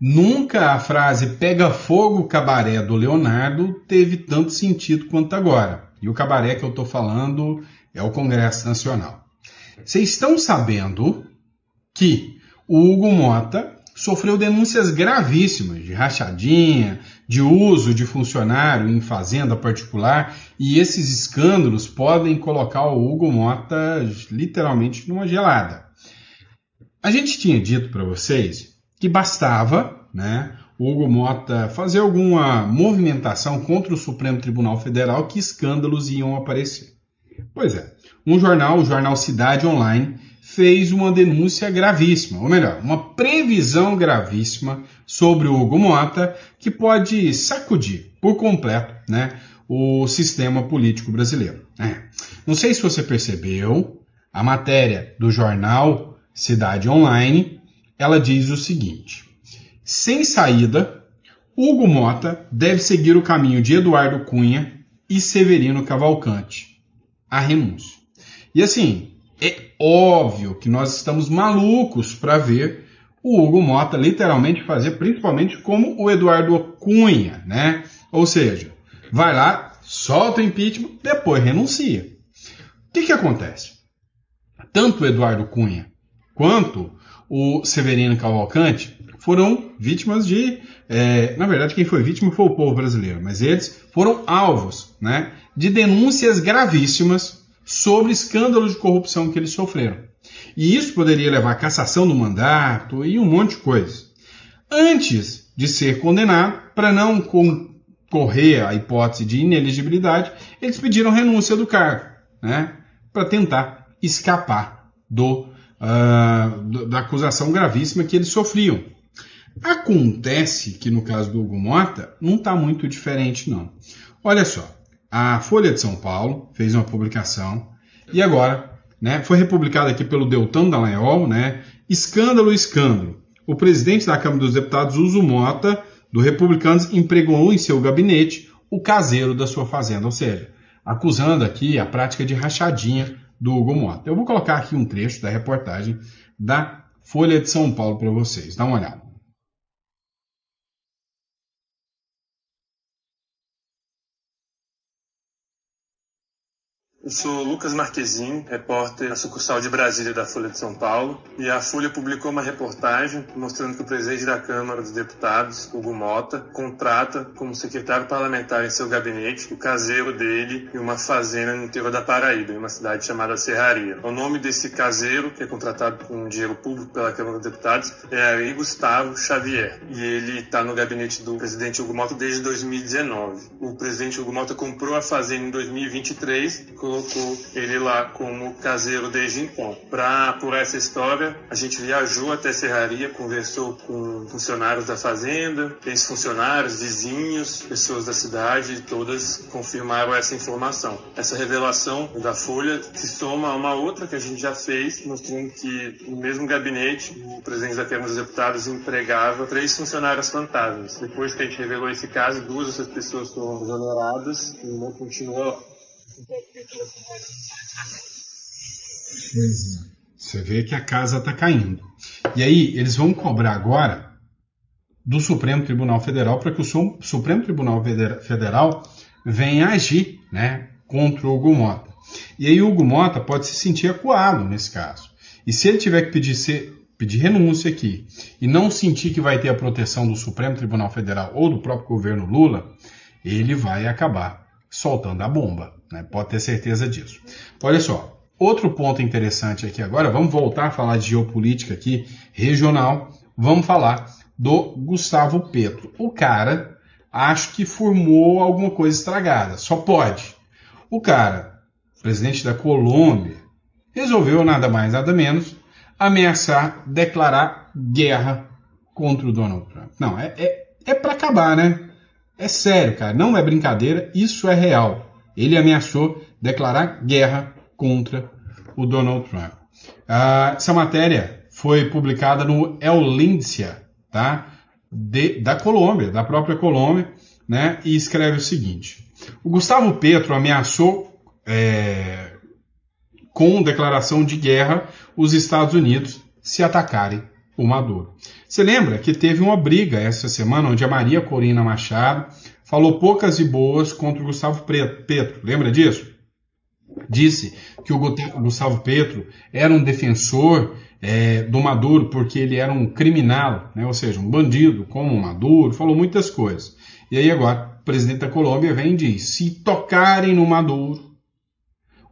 Nunca a frase "pega fogo cabaré" do Leonardo teve tanto sentido quanto agora. E o cabaré que eu estou falando é o Congresso Nacional. Vocês estão sabendo que o Hugo Motta sofreu denúncias gravíssimas de rachadinha, de uso de funcionário em fazenda particular, e esses escândalos podem colocar o Hugo Motta literalmente numa gelada. A gente tinha dito para vocês que bastava, né, o Hugo Motta fazer alguma movimentação contra o Supremo Tribunal Federal que escândalos iam aparecer. Pois é, o jornal Cidade Online, fez uma denúncia gravíssima, ou melhor, uma previsão gravíssima sobre o Hugo Motta que pode sacudir por completo, né, o sistema político brasileiro. Não sei se você percebeu, a matéria do jornal Cidade Online, ela diz o seguinte: sem saída, Hugo Motta deve seguir o caminho de Eduardo Cunha e Severino Cavalcante. A renúncia. E assim, é óbvio que nós estamos malucos para ver o Hugo Motta literalmente fazer, principalmente como o Eduardo Cunha, né? Ou seja, vai lá, solta o impeachment, depois renuncia. O que acontece? Tanto o Eduardo Cunha quanto o Severino Cavalcante foram vítimas de... na verdade, quem foi vítima foi o povo brasileiro, mas eles foram alvos, né, de denúncias gravíssimas sobre escândalos de corrupção que eles sofreram. E isso poderia levar à cassação do mandato e um monte de coisas. Antes de ser condenado, para não concorrer à hipótese de inelegibilidade, eles pediram renúncia do cargo, né, para tentar escapar da acusação gravíssima que eles sofriam. Acontece que no caso do Hugo Motta não está muito diferente, não. Olha só. A Folha de São Paulo fez uma publicação e agora, né, foi republicada aqui pelo Deltan Dallagnol, né, escândalo. O presidente da Câmara dos Deputados, Hugo Motta, do Republicanos, empregou em seu gabinete o caseiro da sua fazenda, ou seja, acusando aqui a prática de rachadinha do Hugo Motta. Eu vou colocar aqui um trecho da reportagem da Folha de São Paulo para vocês. Dá uma olhada. Eu sou Lucas Marquezine, repórter da sucursal de Brasília da Folha de São Paulo, e a Folha publicou uma reportagem mostrando que o presidente da Câmara dos Deputados, Hugo Motta, contrata como secretário parlamentar em seu gabinete o caseiro dele em uma fazenda no interior da Paraíba, em uma cidade chamada Serraria. O nome desse caseiro, que é contratado com dinheiro público pela Câmara dos Deputados, é Ari Gustavo Xavier, e ele está no gabinete do presidente Hugo Motta desde 2019. O presidente Hugo Motta comprou a fazenda em 2023, colocou ele lá como caseiro desde então. Para apurar essa história, a gente viajou até Serraria, conversou com funcionários da fazenda, ex-funcionários, vizinhos, pessoas da cidade, e todas confirmaram essa informação. Essa revelação da Folha se soma a uma outra que a gente já fez, mostrando que no mesmo gabinete o presidente da Câmara dos Deputados empregava 3 funcionários fantasmas. Depois que a gente revelou esse caso, 2 dessas pessoas foram exoneradas e uma continua. Você vê que a casa está caindo. E aí, eles vão cobrar agora do Supremo Tribunal Federal para que o Supremo Tribunal Federal venha agir, né, contra o Hugo Motta. E aí o Hugo Motta pode se sentir acuado nesse caso. E se ele tiver que pedir renúncia aqui e não sentir que vai ter a proteção do Supremo Tribunal Federal ou do próprio governo Lula, ele vai acabar soltando a bomba, né? Pode ter certeza disso. Olha só, outro ponto interessante aqui agora, vamos voltar a falar de geopolítica aqui, regional, vamos falar do Gustavo Petro. O cara, acho que formou alguma coisa estragada, só pode. O cara, presidente da Colômbia, resolveu nada mais, nada menos, ameaçar declarar guerra contra o Donald Trump. Não, é para acabar, né? É sério, cara, não é brincadeira, isso é real. Ele ameaçou declarar guerra contra o Donald Trump. Essa matéria foi publicada no El Lincia, tá? Da Colômbia, da própria Colômbia, né? E escreve o seguinte: o Gustavo Petro ameaçou com declaração de guerra os Estados Unidos se atacarem o Maduro. Você lembra que teve uma briga essa semana onde a Maria Corina Machado falou poucas e boas contra o Gustavo Petro? Lembra disso? Disse que o Gustavo Petro era um defensor do Maduro porque ele era um criminal, né? Ou seja, um bandido como o Maduro, falou muitas coisas. E aí agora o presidente da Colômbia vem e diz: se tocarem no Maduro,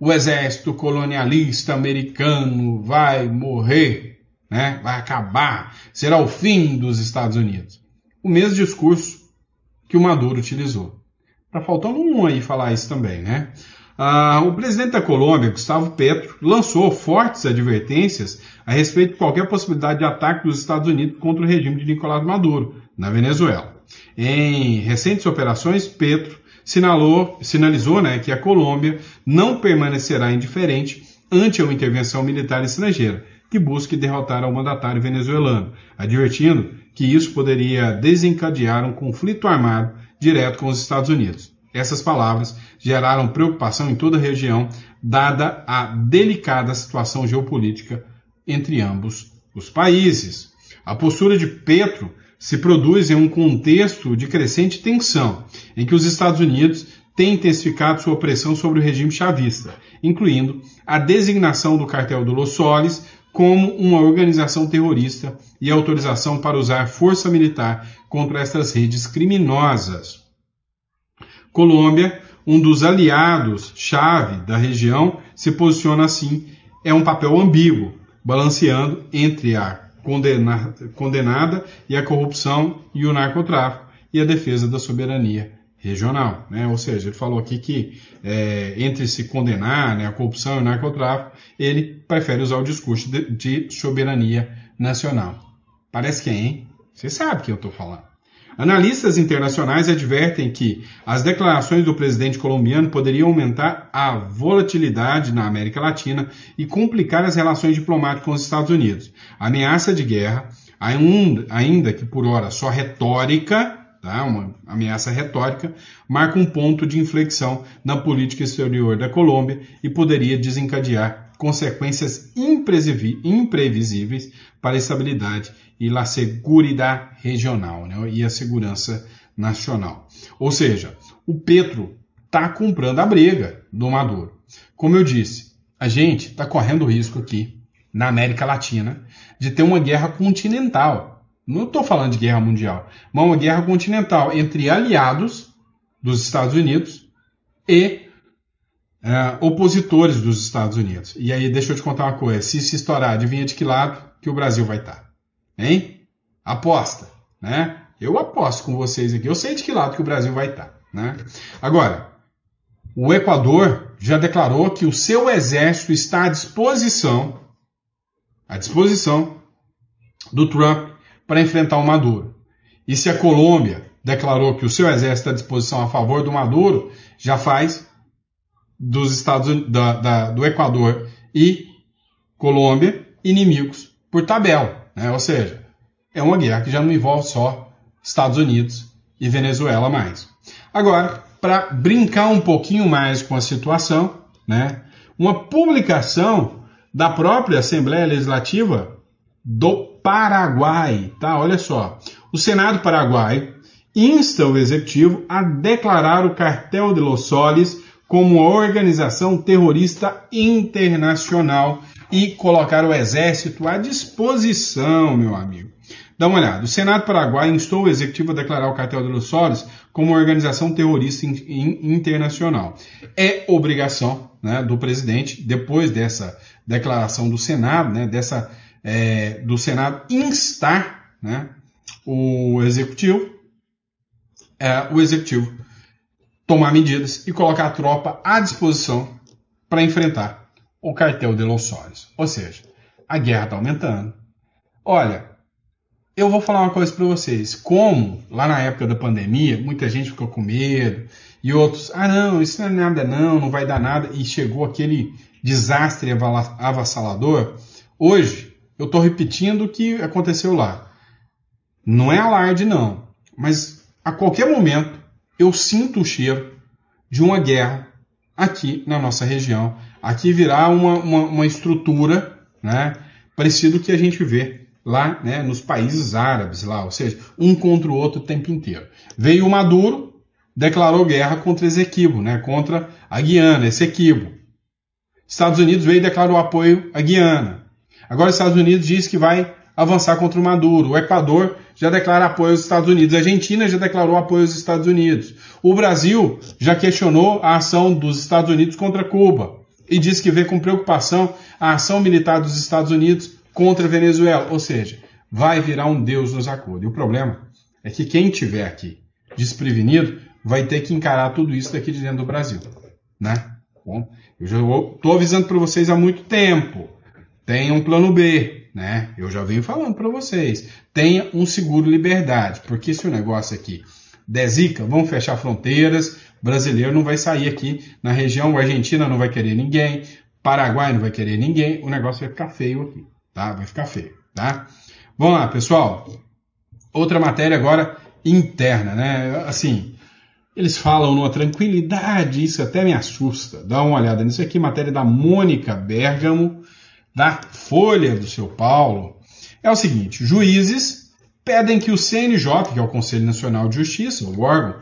o exército colonialista americano vai morrer, né? Vai acabar, será o fim dos Estados Unidos. O mesmo discurso que o Maduro utilizou. Tá faltando um aí falar isso também, né? O presidente da Colômbia, Gustavo Petro, lançou fortes advertências a respeito de qualquer possibilidade de ataque dos Estados Unidos contra o regime de Nicolás Maduro, na Venezuela. Em recentes operações, Petro sinalizou, né, que a Colômbia não permanecerá indiferente ante uma intervenção militar estrangeira que busque derrotar o mandatário venezuelano, advertindo que isso poderia desencadear um conflito armado direto com os Estados Unidos. Essas palavras geraram preocupação em toda a região, dada a delicada situação geopolítica entre ambos os países. A postura de Petro se produz em um contexto de crescente tensão, em que os Estados Unidos têm intensificado sua pressão sobre o regime chavista, incluindo a designação do Cartel de Los Soles como uma organização terrorista e autorização para usar força militar contra estas redes criminosas. Colômbia, um dos aliados-chave da região, se posiciona assim, é um papel ambíguo, balanceando entre a condenada e a corrupção e o narcotráfico e a defesa da soberania regional, né? Ou seja, ele falou aqui que entre se condenar, né, a corrupção e o narcotráfico, ele prefere usar o discurso de soberania nacional. Parece quem, hein? Você sabe quem eu estou falando. Analistas internacionais advertem que as declarações do presidente colombiano poderiam aumentar a volatilidade na América Latina e complicar as relações diplomáticas com os Estados Unidos. A ameaça de guerra, ainda que por hora só retórica, tá? Uma ameaça retórica, marca um ponto de inflexão na política exterior da Colômbia e poderia desencadear consequências imprevisíveis para a estabilidade e a segurança regional, né? E a segurança nacional. Ou seja, o Petro está comprando a briga do Maduro. Como eu disse, a gente está correndo o risco aqui, na América Latina, de ter uma guerra continental. Não estou falando de guerra mundial, mas uma guerra continental entre aliados dos Estados Unidos e opositores dos Estados Unidos. E aí, deixa eu te contar uma coisa. Se estourar, adivinha de que lado que o Brasil vai estar? Hein? Aposta, né? Eu aposto com vocês aqui. Eu sei de que lado que o Brasil vai estar, né? Agora, o Equador já declarou que o seu exército está à disposição do Trump para enfrentar o Maduro. E se a Colômbia declarou que o seu exército está à disposição a favor do Maduro, já faz dos Estados Unidos, do Equador e Colômbia inimigos por tabela, né? Ou seja, é uma guerra que já não envolve só Estados Unidos e Venezuela mais. Agora, para brincar um pouquinho mais com a situação, né? Uma publicação da própria Assembleia Legislativa do Paraguai, tá? Olha só, o Senado Paraguai insta o Executivo a declarar o Cartel de Los Soles como uma organização terrorista internacional e colocar o exército à disposição, meu amigo. Dá uma olhada. O Senado Paraguai instou o Executivo a declarar o Cartel de Los Soles como uma organização terrorista internacional. É obrigação, né, do presidente, depois dessa declaração do Senado, né, do Senado instar, né, o Executivo tomar medidas e colocar a tropa à disposição para enfrentar o Cartel de Los Soles. Ou seja, a guerra está aumentando. Olha, eu vou falar uma coisa para vocês. Como lá na época da pandemia, muita gente ficou com medo e outros, não, isso não é nada não vai dar nada, e chegou aquele desastre avassalador. Hoje, eu estou repetindo o que aconteceu lá. Não é alarde não, mas a qualquer momento eu sinto o cheiro de uma guerra aqui na nossa região. Aqui virá uma estrutura, né, parecido com o que a gente vê lá, né, nos países árabes, lá, ou seja, um contra o outro o tempo inteiro. Veio o Maduro, declarou guerra contra Essequibo, né, contra a Guiana, Essequibo. Estados Unidos veio e declarou apoio à Guiana. Agora os Estados Unidos diz que vai avançar contra o Maduro. O Equador já declara apoio aos Estados Unidos. A Argentina já declarou apoio aos Estados Unidos. O Brasil já questionou a ação dos Estados Unidos contra Cuba e diz que vê com preocupação a ação militar dos Estados Unidos contra a Venezuela. Ou seja, vai virar um Deus nos acuda. E o problema é que quem estiver aqui desprevenido vai ter que encarar tudo isso daqui de dentro do Brasil, né? Bom, eu já estou avisando para vocês há muito tempo. Tenha um plano B, né? Eu já venho falando para vocês. Tenha um seguro-liberdade, porque se o negócio aqui der zica, vão fechar fronteiras, brasileiro não vai sair aqui na região, a Argentina não vai querer ninguém, Paraguai não vai querer ninguém, o negócio vai ficar feio aqui, tá? Vai ficar feio, tá? Vamos lá, pessoal. Outra matéria agora interna, né? Assim, eles falam numa tranquilidade, isso até me assusta. Dá uma olhada nisso aqui, matéria da Mônica Bergamo, da Folha do São Paulo. É o seguinte, juízes pedem que o CNJ, que é o Conselho Nacional de Justiça, o órgão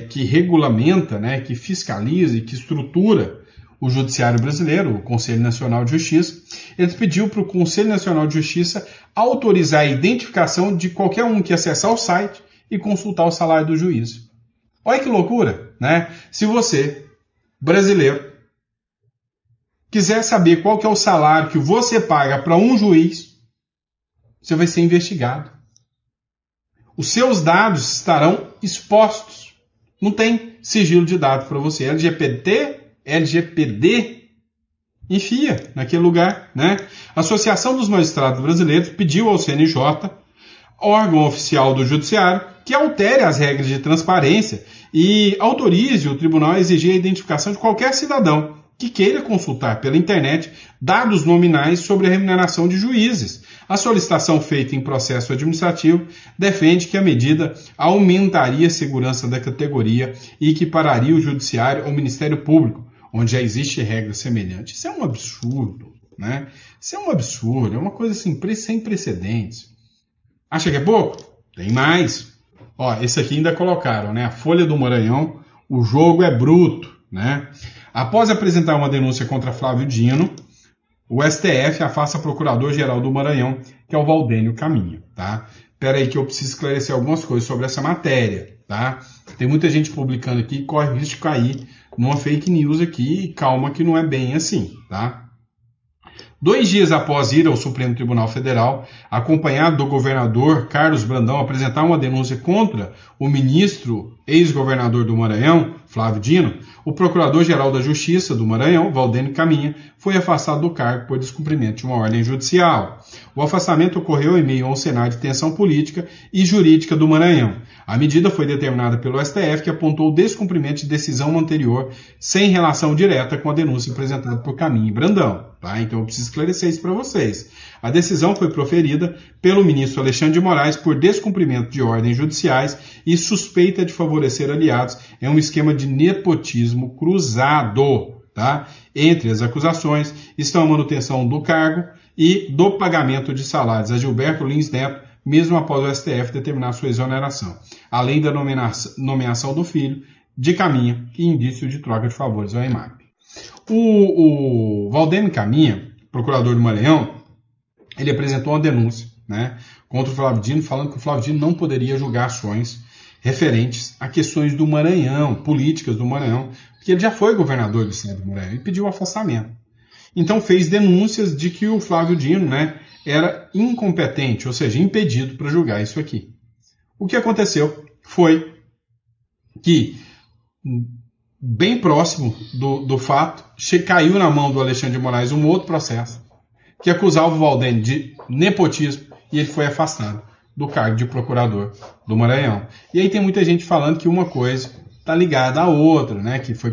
que regulamenta, né, que fiscaliza e que estrutura o judiciário brasileiro, o Conselho Nacional de Justiça, ele pediu para o Conselho Nacional de Justiça autorizar a identificação de qualquer um que acessar o site e consultar o salário do juiz. Olha que loucura, né? Se você, brasileiro, quiser saber qual que é o salário que você paga para um juiz, você vai ser investigado. Os seus dados estarão expostos. Não tem sigilo de dados para você. LGPD, enfia naquele lugar, né? A Associação dos Magistrados Brasileiros pediu ao CNJ, órgão oficial do Judiciário, que altere as regras de transparência e autorize o tribunal a exigir a identificação de qualquer cidadão que queira consultar pela internet dados nominais sobre a remuneração de juízes. A solicitação feita em processo administrativo defende que a medida aumentaria a segurança da categoria e equipararia o judiciário ao Ministério Público, onde já existe regra semelhante. Isso é um absurdo, né? Isso é um absurdo, é uma coisa assim, sem precedentes. Acha que é pouco? Tem mais. Ó, esse aqui ainda colocaram, né? A Folha do Maranhão, o jogo é bruto, né? Após apresentar uma denúncia contra Flávio Dino, o STF afasta o Procurador-Geral do Maranhão, que é o Valdênio Caminha, tá? Espera aí que eu preciso esclarecer algumas coisas sobre essa matéria, tá? Tem muita gente publicando aqui, corre risco de cair numa fake news aqui, e calma que não é bem assim, tá? 2 dias após ir ao Supremo Tribunal Federal, acompanhado do governador Carlos Brandão, apresentar uma denúncia contra o ministro, ex-governador do Maranhão, Flávio Dino, o Procurador-Geral da Justiça do Maranhão, Valdênio Caminha, foi afastado do cargo por descumprimento de uma ordem judicial. O afastamento ocorreu em meio a um cenário de tensão política e jurídica do Maranhão. A medida foi determinada pelo STF, que apontou o descumprimento de decisão anterior sem relação direta com a denúncia apresentada por Caminha e Brandão. Tá? Então eu preciso esclarecer isso para vocês. A decisão foi proferida pelo ministro Alexandre de Moraes por descumprimento de ordens judiciais e suspeita de favorecer aliados em um esquema de nepotismo cruzado. Tá? Entre as acusações estão a manutenção do cargo e do pagamento de salários a Gilberto Lins Neto, mesmo após o STF determinar sua exoneração, além da nomeação do filho de Caminha e indício de troca de favores ao EMAP. O Valdênio Caminha, procurador do Maranhão, ele apresentou uma denúncia, né, contra o Flávio Dino, falando que o Flávio Dino não poderia julgar ações referentes a questões do Maranhão, políticas do Maranhão, porque ele já foi governador do estado do Maranhão e pediu o afastamento. Então fez denúncias de que o Flávio Dino, né, era incompetente, ou seja, impedido para julgar isso aqui. O que aconteceu foi que, bem próximo do fato, caiu na mão do Alexandre de Moraes um outro processo que acusava o Valdênio de nepotismo e ele foi afastado do cargo de procurador do Maranhão. E aí tem muita gente falando que uma coisa está ligada à outra, né? Que foi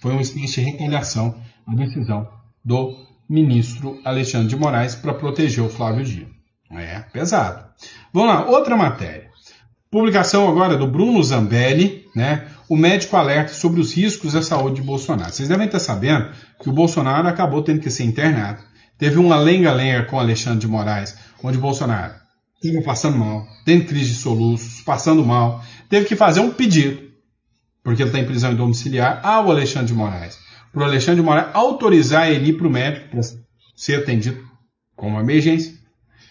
um instante de retaliação à decisão do ministro Alexandre de Moraes para proteger o Flávio Dino. É pesado. Vamos lá, outra matéria. Publicação agora do Bruno Zambelli, né? O médico alerta sobre os riscos da saúde de Bolsonaro. Vocês devem estar sabendo que o Bolsonaro acabou tendo que ser internado. Teve uma lenga-lenga com Alexandre de Moraes, onde Bolsonaro estava passando mal, tendo crise de soluços, passando mal, teve que fazer um pedido, porque ele está em prisão domiciliar, ao Alexandre de Moraes, para o Alexandre de Moraes autorizar ele ir para o médico para ser atendido com uma emergência.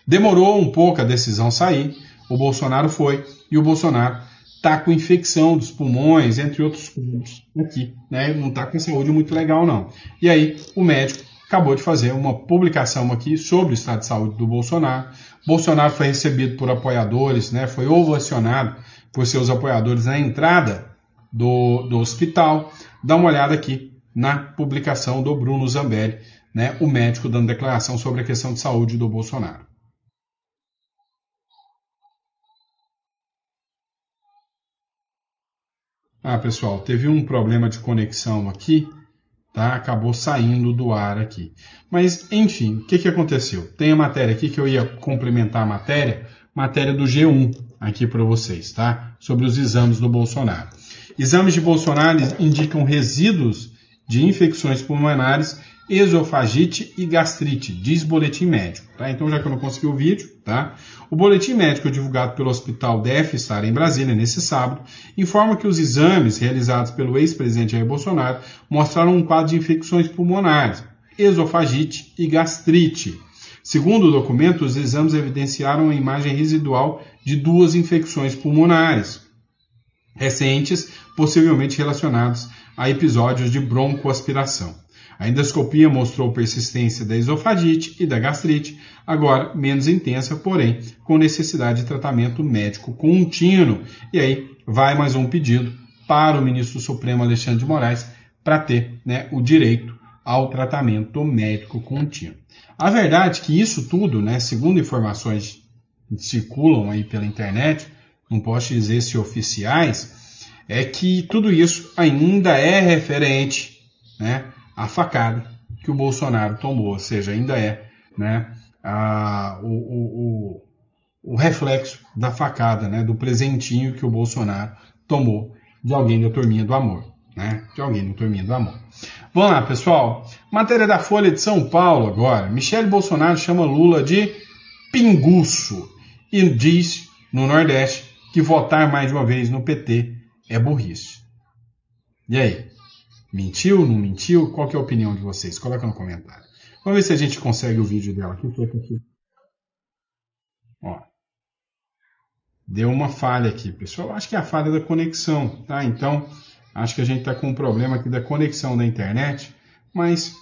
Demorou um pouco a decisão sair, o Bolsonaro foi, e o Bolsonaro está com infecção dos pulmões, entre outros pontos aqui, né? Não está com saúde muito legal, não. E aí, o médico acabou de fazer uma publicação aqui sobre o estado de saúde do Bolsonaro. Bolsonaro foi recebido por apoiadores, né? Foi ovacionado por seus apoiadores na entrada do hospital. Dá uma olhada aqui na publicação do Bruno Zambelli, né? O médico dando declaração sobre a questão de saúde do Bolsonaro. Pessoal, teve um problema de conexão aqui, tá? Acabou saindo do ar aqui. Mas, enfim, o que aconteceu? Tem a matéria aqui que eu ia complementar a matéria do G1 aqui para vocês, tá? Sobre os exames do Bolsonaro. Exames de Bolsonaro indicam resíduos de infecções pulmonares, esofagite e gastrite, diz boletim médico, tá? Então, já que eu não consegui o vídeo, tá? O boletim médico divulgado pelo Hospital DF estar em Brasília nesse sábado informa que os exames realizados pelo ex-presidente Jair Bolsonaro mostraram um quadro de infecções pulmonares, esofagite e gastrite. Segundo o documento, os exames evidenciaram a imagem residual de 2 infecções pulmonares recentes, possivelmente relacionados a episódios de broncoaspiração. A endoscopia mostrou persistência da esofagite e da gastrite, agora menos intensa, porém com necessidade de tratamento médico contínuo. E aí vai mais um pedido para o ministro Supremo Alexandre de Moraes para ter, né, o direito ao tratamento médico contínuo. A verdade é que isso tudo, né, segundo informações que circulam aí pela internet, não posso dizer se oficiais, é que tudo isso ainda é referente, né, à facada que o Bolsonaro tomou, ou seja, ainda é, né, o reflexo da facada, né, do presentinho que o Bolsonaro tomou de alguém da turminha do amor, né, de alguém da turminha do amor. Vamos lá, pessoal. Matéria da Folha de São Paulo agora. Michele Bolsonaro chama Lula de pinguço e diz, no Nordeste, que votar mais uma vez no PT é burrice. E aí? Mentiu, não mentiu? Qual que é a opinião de vocês? Coloca no comentário. Vamos ver se a gente consegue o vídeo dela aqui. Ó. Deu uma falha aqui, pessoal. Acho que é a falha da conexão, tá? Então, acho que a gente está com um problema aqui da conexão da internet, mas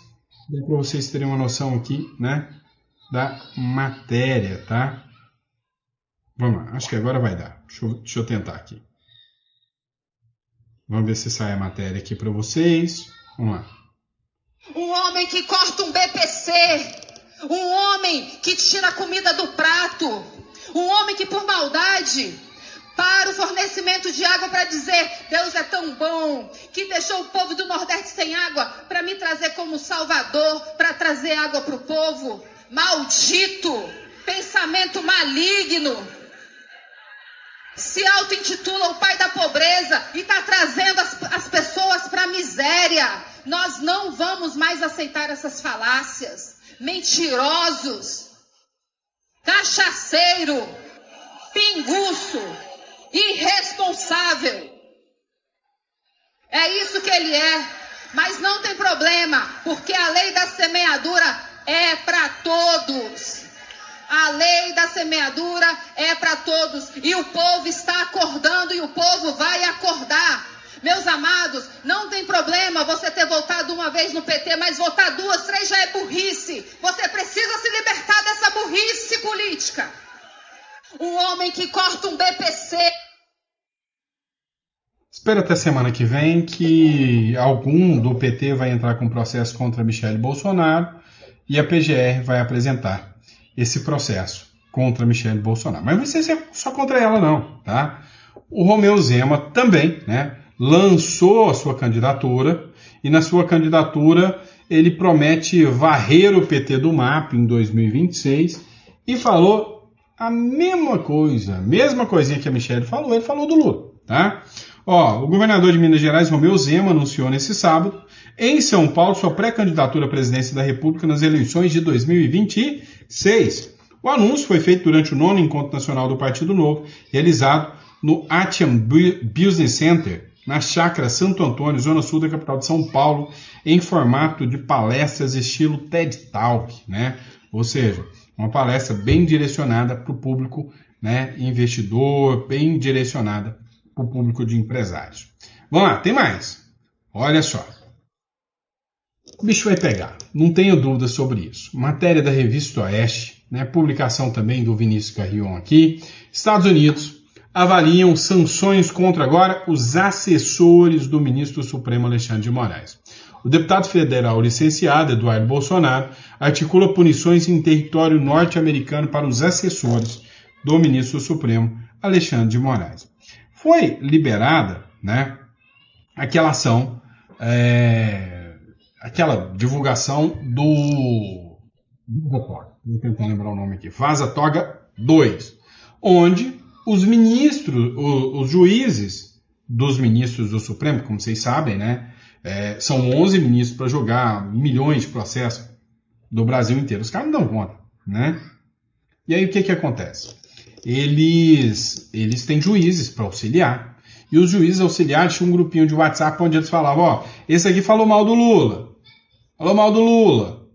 dá para vocês terem uma noção aqui, né, da matéria, tá? Vamos lá, acho que agora vai dar. Deixa eu tentar aqui. Vamos ver se sai a matéria aqui para vocês. Vamos lá. Um homem que corta um BPC, um homem que tira a comida do prato, um homem que por maldade para o fornecimento de água para dizer Deus é tão bom que deixou o povo do Nordeste sem água para me trazer como Salvador, para trazer água para o povo. Maldito, pensamento maligno. Se auto-intitula o pai da pobreza e está trazendo as pessoas para a miséria. Nós não vamos mais aceitar essas falácias. Mentirosos, cachaceiro, pinguço, irresponsável. É isso que ele é. Mas não tem problema, porque a lei da semeadura é para todos. A lei da semeadura é para todos. E o povo está acordando e o povo vai acordar. Meus amados, não tem problema você ter votado uma vez no PT, mas votar 2, 3 já é burrice. Você precisa se libertar dessa burrice política. Um homem que corta um BPC. Espera até semana que vem que algum do PT vai entrar com processo contra Michele Bolsonaro e a PGR vai apresentar esse processo contra Michele Bolsonaro. Mas não vai ser só contra ela não, tá? O Romeu Zema também, né, lançou a sua candidatura e na sua candidatura ele promete varrer o PT do mapa em 2026 e falou a mesma coisa, a mesma coisinha que a Michele falou, ele falou do Lula, tá? Ó, o governador de Minas Gerais, Romeu Zema, anunciou nesse sábado em São Paulo sua pré-candidatura à presidência da República nas eleições de 2026. O anúncio foi feito durante o 9º Encontro Nacional do Partido Novo, realizado no Atrium Business Center, na Chácara Santo Antônio, zona sul da capital de São Paulo, em formato de palestras estilo TED Talk, né? Ou seja, uma palestra bem direcionada para o público, né, investidor, bem direcionada para o público de empresários. Vamos lá, tem mais. Olha só. O bicho vai pegar, não tenho dúvida sobre isso. Matéria da Revista Oeste, né, publicação também do Vinícius Carrion aqui. Estados Unidos avaliam sanções contra agora os assessores do ministro do Supremo Alexandre de Moraes. O deputado federal licenciado Eduardo Bolsonaro articula punições em território norte-americano para os assessores do ministro do Supremo Alexandre de Moraes. Foi liberada, né, aquela ação, aquela divulgação do... Vou tentar lembrar o nome aqui. Vaza Toga 2, onde os ministros, os juízes dos ministros do Supremo, como vocês sabem, né, são 11 ministros para julgar milhões de processos do Brasil inteiro. Os caras não dão conta, né? E aí o que acontece? Eles têm juízes para auxiliar. E os juízes auxiliares tinham um grupinho de WhatsApp onde eles falavam, ó, esse aqui falou mal do Lula. Falou mal do Lula.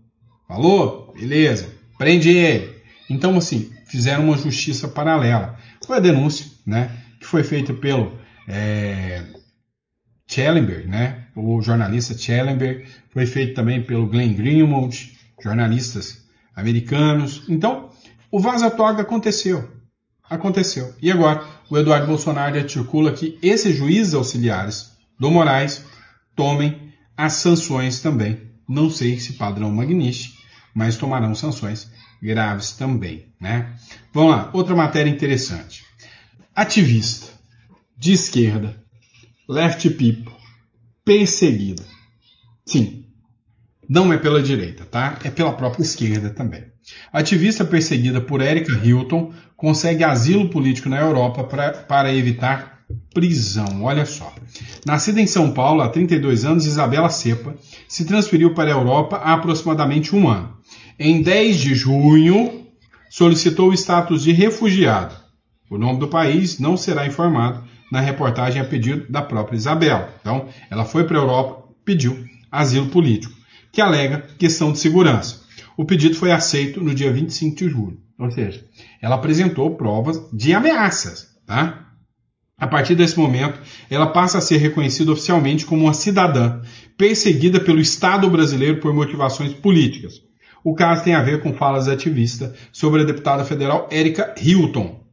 Falou? Beleza. Prende ele. Então, assim, fizeram uma justiça paralela. Foi a denúncia, né, que foi feita pelo Schellenberg, né, o jornalista Schellenberg, foi feito também pelo Glenn Greenwald, jornalistas americanos. Então, o vaza-toga aconteceu. E agora, o Eduardo Bolsonaro articula que esses juízes auxiliares do Moraes tomem as sanções também. Não sei se padrão Magnish, mas tomarão sanções graves também, né? Vamos lá, outra matéria interessante. Ativista de esquerda, left people, perseguida. Sim, não é pela direita, tá? É pela própria esquerda também. Ativista perseguida por Erika Hilton consegue asilo político na Europa para evitar prisão. Olha só. Nascida em São Paulo há 32 anos, Isabela Cepa se transferiu para a Europa há aproximadamente um ano. Em 10 de junho, solicitou o status de refugiado. O nome do país não será informado na reportagem a pedido da própria Isabela. Então, ela foi para a Europa, pediu asilo político, que alega questão de segurança. O pedido foi aceito no dia 25 de julho. Ou seja, ela apresentou provas de ameaças, tá? A partir desse momento, ela passa a ser reconhecida oficialmente como uma cidadã perseguida pelo Estado brasileiro por motivações políticas. O caso tem a ver com falas ativista sobre a deputada federal Erika Hilton.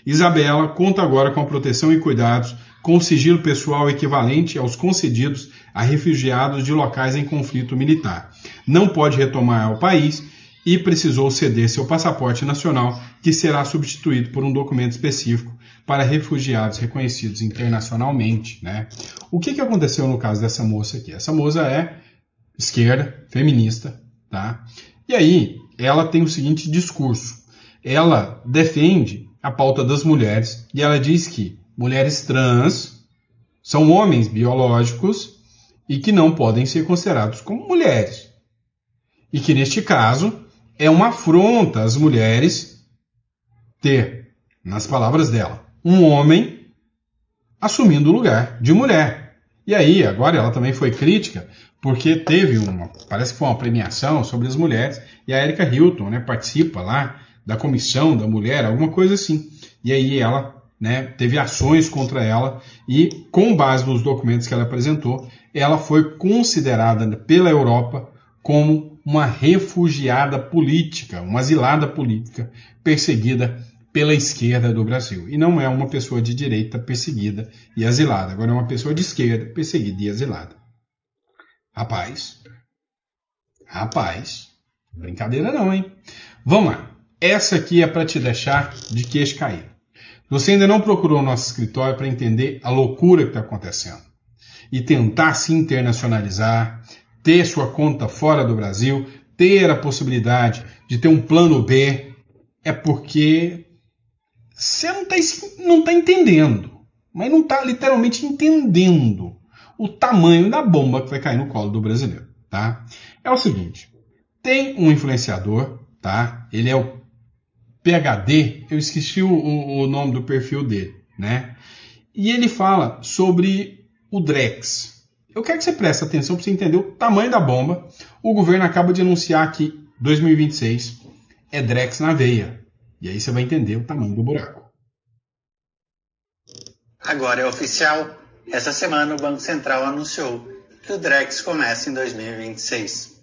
Isabela conta agora com a proteção e cuidados com sigilo pessoal equivalente aos concedidos a refugiados de locais em conflito militar. Não pode retornar ao país e precisou ceder seu passaporte nacional, que será substituído por um documento específico para refugiados reconhecidos internacionalmente, né? O que aconteceu no caso dessa moça aqui? Essa moça é esquerda, feminista, tá? E aí, ela tem o seguinte discurso. Ela defende a pauta das mulheres e ela diz que mulheres trans são homens biológicos e que não podem ser considerados como mulheres. E que, neste caso, é uma afronta às mulheres ter, nas palavras dela, um homem assumindo o lugar de mulher. E aí, agora ela também foi crítica, porque teve parece que foi uma premiação sobre as mulheres, e a Erika Hilton, né, participa lá da comissão da mulher, alguma coisa assim. E aí ela, né, teve ações contra ela, e com base nos documentos que ela apresentou, ela foi considerada pela Europa como uma refugiada política, uma asilada política perseguida pela esquerda do Brasil. E não é uma pessoa de direita perseguida e asilada. Agora é uma pessoa de esquerda perseguida e asilada. Rapaz, brincadeira não, hein? Vamos lá. Essa aqui é para te deixar de queixo caído. Você ainda não procurou o nosso escritório para entender a loucura que está acontecendo e tentar se internacionalizar, ter sua conta fora do Brasil, ter a possibilidade de ter um plano B, é porque você não está entendendo, mas não está literalmente entendendo o tamanho da bomba que vai cair no colo do brasileiro, tá? É o seguinte, tem um influenciador, tá? Ele é o PhD, eu esqueci o nome do perfil dele, né? E ele fala sobre o Drex. Eu quero que você preste atenção para você entender o tamanho da bomba. O governo acaba de anunciar que 2026 é Drex na veia. E aí você vai entender o tamanho do buraco. Agora é oficial. Essa semana o Banco Central anunciou que o Drex começa em 2026.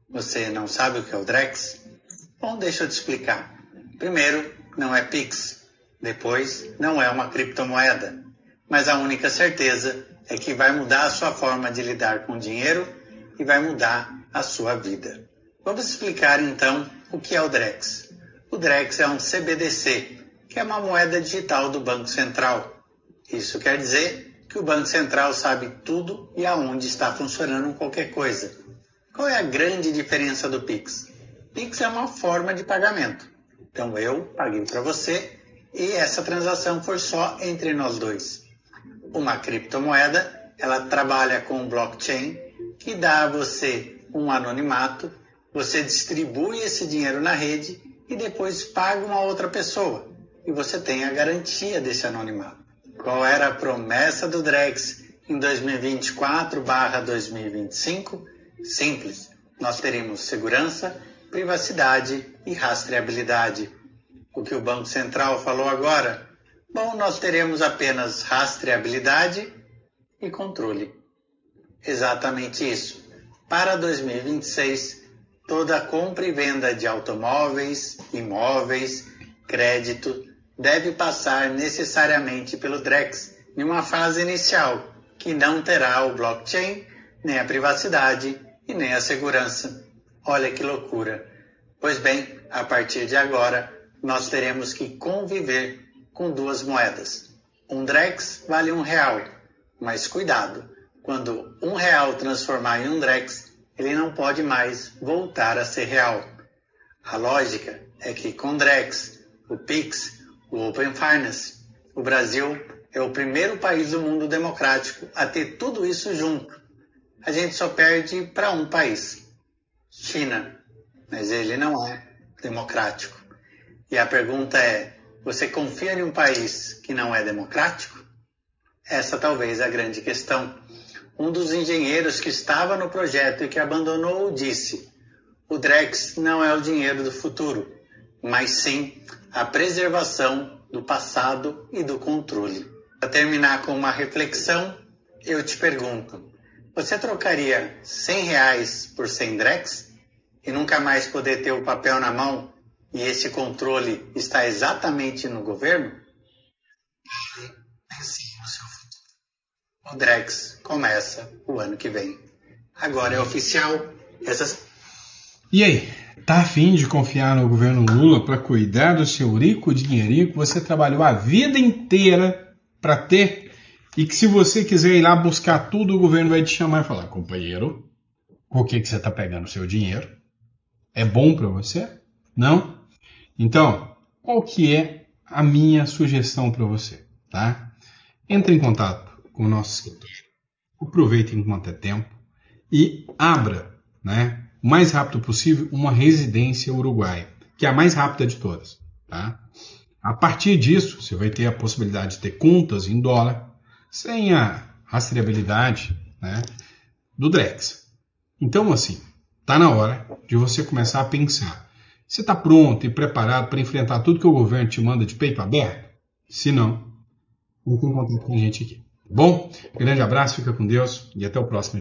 Você não sabe o que é o Drex? Bom, deixa eu te explicar. Primeiro, não é Pix. Depois, não é uma criptomoeda. Mas a única certeza é que vai mudar a sua forma de lidar com dinheiro e vai mudar a sua vida. Vamos explicar então o que é o Drex. O Drex é um CBDC, que é uma moeda digital do Banco Central. Isso quer dizer que o Banco Central sabe tudo e aonde está funcionando qualquer coisa. Qual é a grande diferença do Pix? Pix é uma forma de pagamento. Então eu paguei para você e essa transação foi só entre nós dois. Uma criptomoeda, ela trabalha com blockchain, que dá a você um anonimato, você distribui esse dinheiro na rede e depois paga uma outra pessoa. E você tem a garantia desse anonimato. Qual era a promessa do Drex em 2024/2025? Simples. Nós teremos segurança, privacidade e rastreabilidade. O que o Banco Central falou agora? Bom, nós teremos apenas rastreabilidade e controle. Exatamente isso. Para 2026, toda a compra e venda de automóveis, imóveis, crédito deve passar necessariamente pelo Drex em uma fase inicial, que não terá o blockchain, nem a privacidade e nem a segurança. Olha que loucura! Pois bem, a partir de agora, nós teremos que conviver com duas moedas. Um Drex vale R$1, mas cuidado, quando R$1 transformar em um Drex, ele não pode mais voltar a ser real. A lógica é que com Drex, o Pix, o Open Finance, o Brasil é o primeiro país do mundo democrático a ter tudo isso junto. A gente só perde para um país, China, mas ele não é democrático. E a pergunta é, você confia em um país que não é democrático? Essa talvez é a grande questão. Um dos engenheiros que estava no projeto e que abandonou disse: o Drex não é o dinheiro do futuro, mas sim a preservação do passado e do controle. Para terminar com uma reflexão, eu te pergunto, você trocaria R$100 por 100 Drex e nunca mais poder ter o papel na mão e esse controle está exatamente no governo? Pense no seu futuro. O Drex começa o ano que vem. Agora é oficial. E aí, tá afim de confiar no governo Lula para cuidar do seu rico dinheirinho que você trabalhou a vida inteira para ter e que se você quiser ir lá buscar tudo, o governo vai te chamar e falar: companheiro, por que você tá pegando o seu dinheiro? É bom para você? Não? Então, qual que é a minha sugestão para você? Tá? Entre em contato com o nosso escritório. Aproveite enquanto é tempo e abra, né, o mais rápido possível uma residência uruguaia, que é a mais rápida de todas. Tá? A partir disso, você vai ter a possibilidade de ter contas em dólar, sem a rastreabilidade, né, do Drex. Então, assim, está na hora de você começar a pensar. Você está pronto e preparado para enfrentar tudo que o governo te manda de peito aberto? Se não, entre em contato com a gente aqui. Bom, grande abraço, fica com Deus e até o próximo.